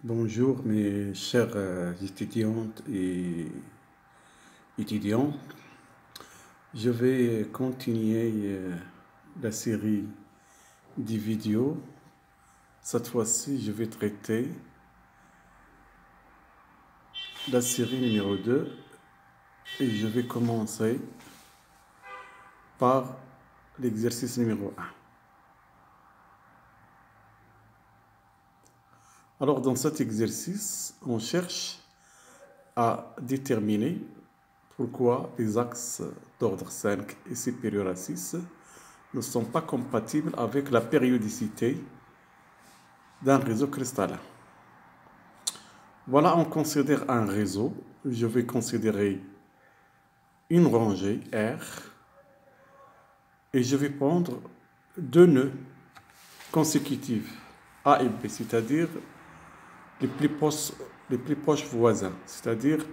Bonjour mes chers étudiantes et étudiants. Je vais continuer la série des vidéos. Cette fois-ci, je vais traiter la série numéro 2 et je vais commencer par l'exercice numéro 1. Alors, dans cet exercice, on cherche à déterminer pourquoi les axes d'ordre 5 et supérieur à 6 ne sont pas compatibles avec la périodicité d'un réseau cristallin. Voilà, on considère un réseau. Je vais considérer une rangée R et je vais prendre deux nœuds consécutifs A et B, c'est-à-dire les plus proches voisins, c'est-à-dire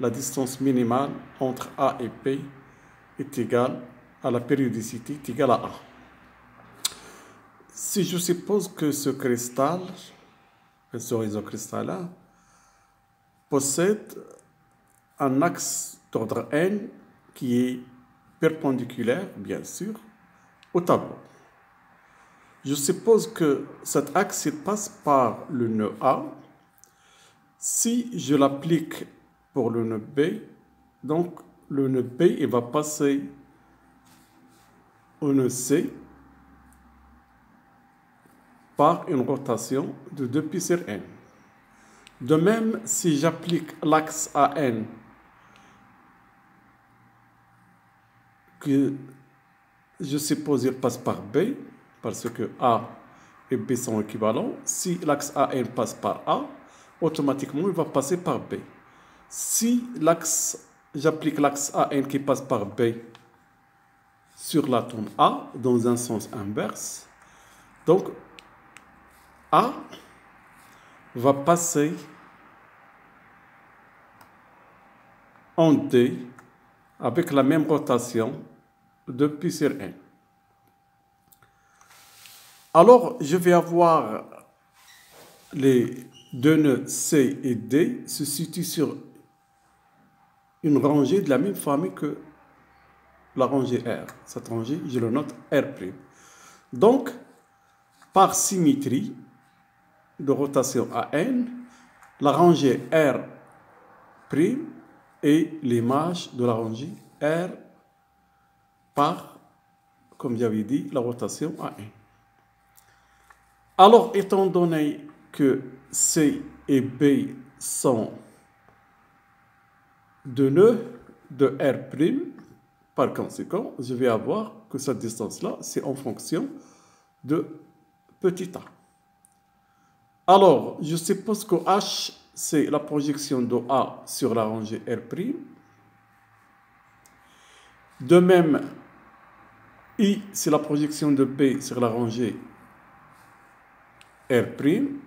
la distance minimale entre A et B est égale à la périodicité est égale à A. Si je suppose que ce cristal, ce réseau cristallin, possède un axe d'ordre n qui est perpendiculaire, bien sûr, au tableau. Je suppose que cet axe passe par le nœud A. Si je l'applique pour le nœud B, donc le nœud B il va passer au nœud C par une rotation de 2π sur n. De même, si j'applique l'axe AN que je suppose il passe par B, parce que A et B sont équivalents, si l'axe AN passe par A, automatiquement il va passer par B. Si j'applique l'axe AN qui passe par B sur l'atome A dans un sens inverse, donc A va passer en D avec la même rotation de π sur n. Alors, je vais avoir les deux nœuds C et D se situent sur une rangée de la même famille que la rangée R. Cette rangée, je le note R'. Donc, par symétrie de rotation à n, la rangée R' est l'image de la rangée R par, comme j'avais dit, la rotation à n. Alors, étant donné que C et B sont deux nœuds de R', par conséquent, je vais avoir que cette distance-là, c'est en fonction de petit a. Alors, je suppose que H, c'est la projection de A sur la rangée R'. De même, I, c'est la projection de B sur la rangée R'.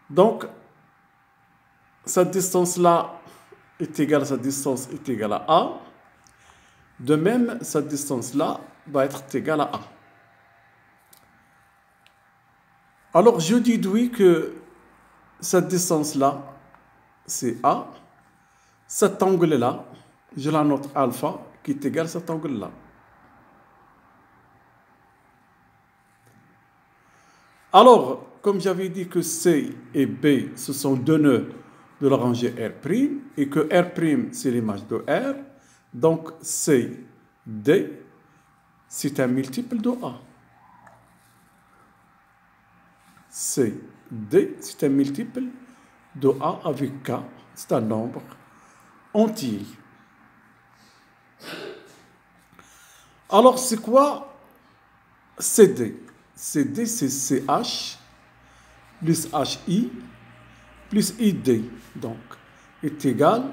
Donc, cette distance-là est égale, cette distance est égale à A. De même, cette distance-là va être égale à A. Alors, je déduis que cette distance-là, c'est A. Cet angle-là, je la note alpha, qui est égal à cet angle-là. Alors, comme j'avais dit que C et B, ce sont deux nœuds de la rangée R', et que R', c'est l'image de R, donc C, D, c'est un multiple de A. C, D, c'est un multiple de A avec K, c'est un nombre entier. Alors, c'est quoi CD? CD, c'est CH plus HI plus ID, donc, est égal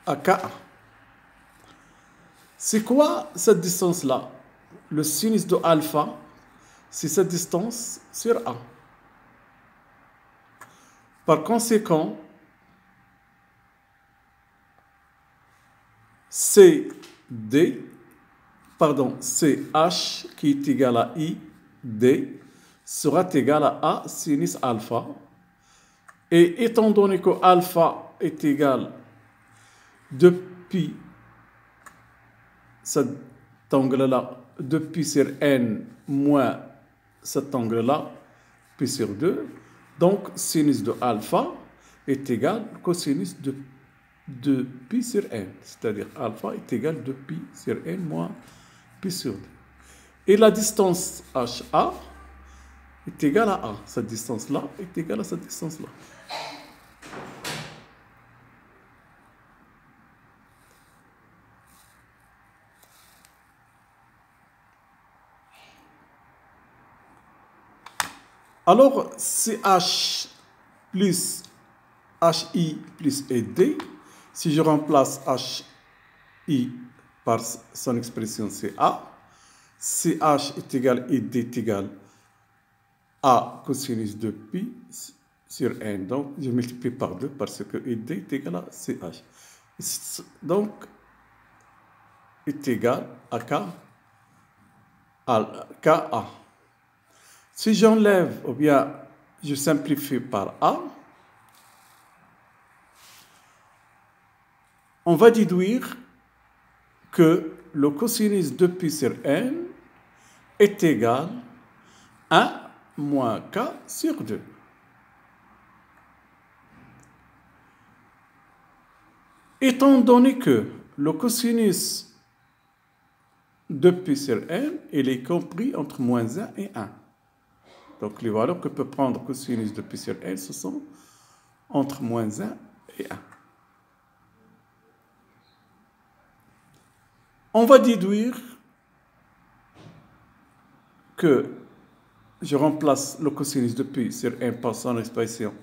à KA. C'est quoi cette distance-là? Le sinus de alpha, c'est cette distance sur A. Par conséquent, CH qui est égal à ID, sera égal à A sinus alpha. Et étant donné que alpha est égal de pi, cet angle-là, de pi sur n moins cet angle-là, pi sur 2, donc sinus de alpha est égal à cosinus de pi sur n, c'est-à-dire alpha est égal à 2pi sur n moins pi sur 2. Et la distance HA est égale à A. Cette distance-là est égale à cette distance-là. Alors, CH plus HI plus ED, si je remplace HI par son expression CA, CH est égal à ED est égal à cosinus de pi sur n. Donc, je multiplie par 2 parce que ED est égal à CH. Donc, est égal à KA. Si j'enlève, ou bien je simplifie par A, on va déduire que le cosinus de pi sur n est égal à 1 moins k sur 2. Étant donné que le cosinus de pi sur n, il est compris entre moins 1 et 1. Donc les valeurs que peut prendre cosinus de pi sur n, ce sont entre moins 1 et 1. On va déduire que je remplace le cosinus de pi sur n par son expression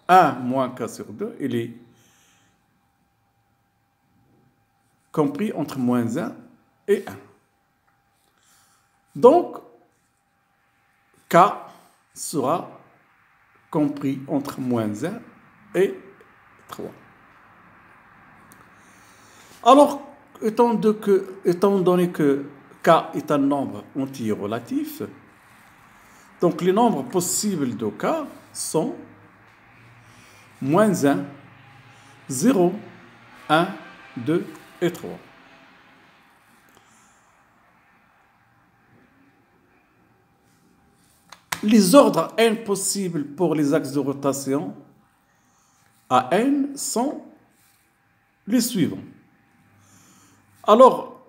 1 moins k sur 2, il est compris entre moins 1 et 1. Donc, k sera compris entre moins 1 et 3. Alors, étant donné que k est un nombre entier relatif, donc les nombres possibles de k sont moins 1, 0, 1, 2 et 3. Les ordres n possibles pour les axes de rotation à n sont les suivants. Alors,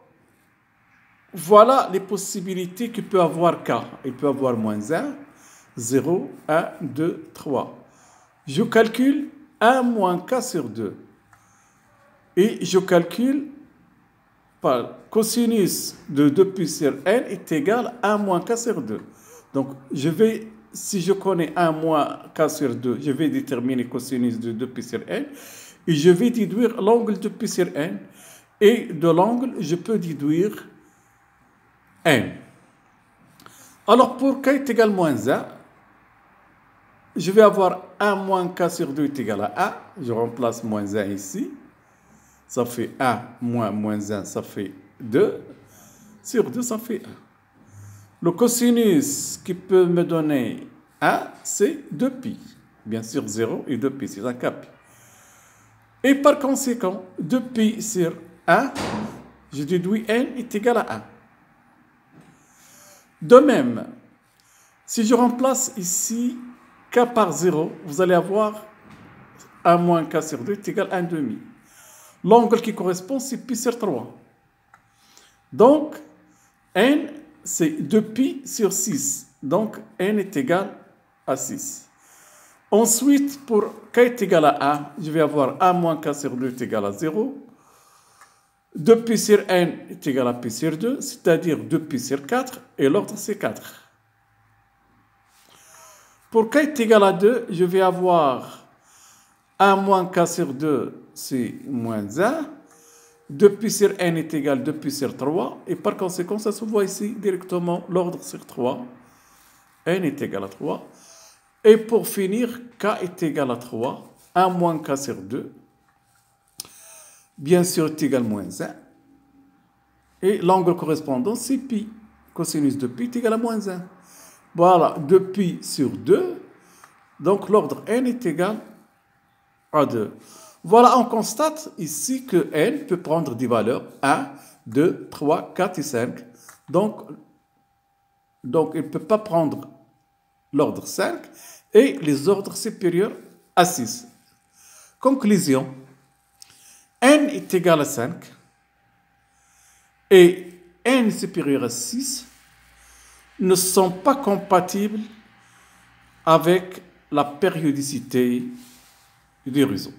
voilà les possibilités que peut avoir k. Il peut avoir moins 1, 0, 1, 2, 3. Je calcule 1 moins k sur 2. Et je calcule par cosinus de 2pi sur n est égal à 1 moins k sur 2. Donc, si je connais 1 moins k sur 2, je vais déterminer cosinus de 2pi sur n. Et je vais déduire l'angle de pi sur n. Et de l'angle, je peux déduire n. Alors, pour k est égal à moins 1, je vais avoir 1 moins k sur 2 est égal à 1. Je remplace moins 1 ici. Ça fait 1 moins moins 1, ça fait 2. Sur 2, ça fait 1. Le cosinus qui peut me donner 1, c'est 2pi. Bien sûr, 0 et 2pi, c'est un k. Et par conséquent, 2pi sur 1, je déduis n est égal à 1. De même, si je remplace ici k par 0, vous allez avoir 1 moins k sur 2 est égal à 1 demi. L'angle qui correspond, c'est pi sur 3. Donc, n, c'est 2pi sur 6. Donc, n est égal à 6. Ensuite, pour k est égal à 1, je vais avoir 1 moins k sur 2 est égal à 0. 2pi sur n est égal à pi sur 2, c'est-à-dire 2pi sur 4, et l'ordre c'est 4. Pour k est égal à 2, je vais avoir 1 moins k sur 2, c'est moins 1. 2pi sur n est égal à 2pi sur 3, et par conséquent, ça se voit ici directement, l'ordre sur 3. n est égal à 3. Et pour finir, k est égal à 3, 1 moins k sur 2. Bien sûr, est égal à moins 1. Et l'angle correspondant, c'est pi. Cosinus de pi est égal à moins 1. Voilà, 2π sur 2. Donc l'ordre n est égal à 2. Voilà, on constate ici que n peut prendre des valeurs 1, 2, 3, 4 et 5. Donc il ne peut pas prendre l'ordre 5 et les ordres supérieurs à 6. Conclusion, n est égal à 5 et n supérieur à 6 ne sont pas compatibles avec la périodicité du réseau.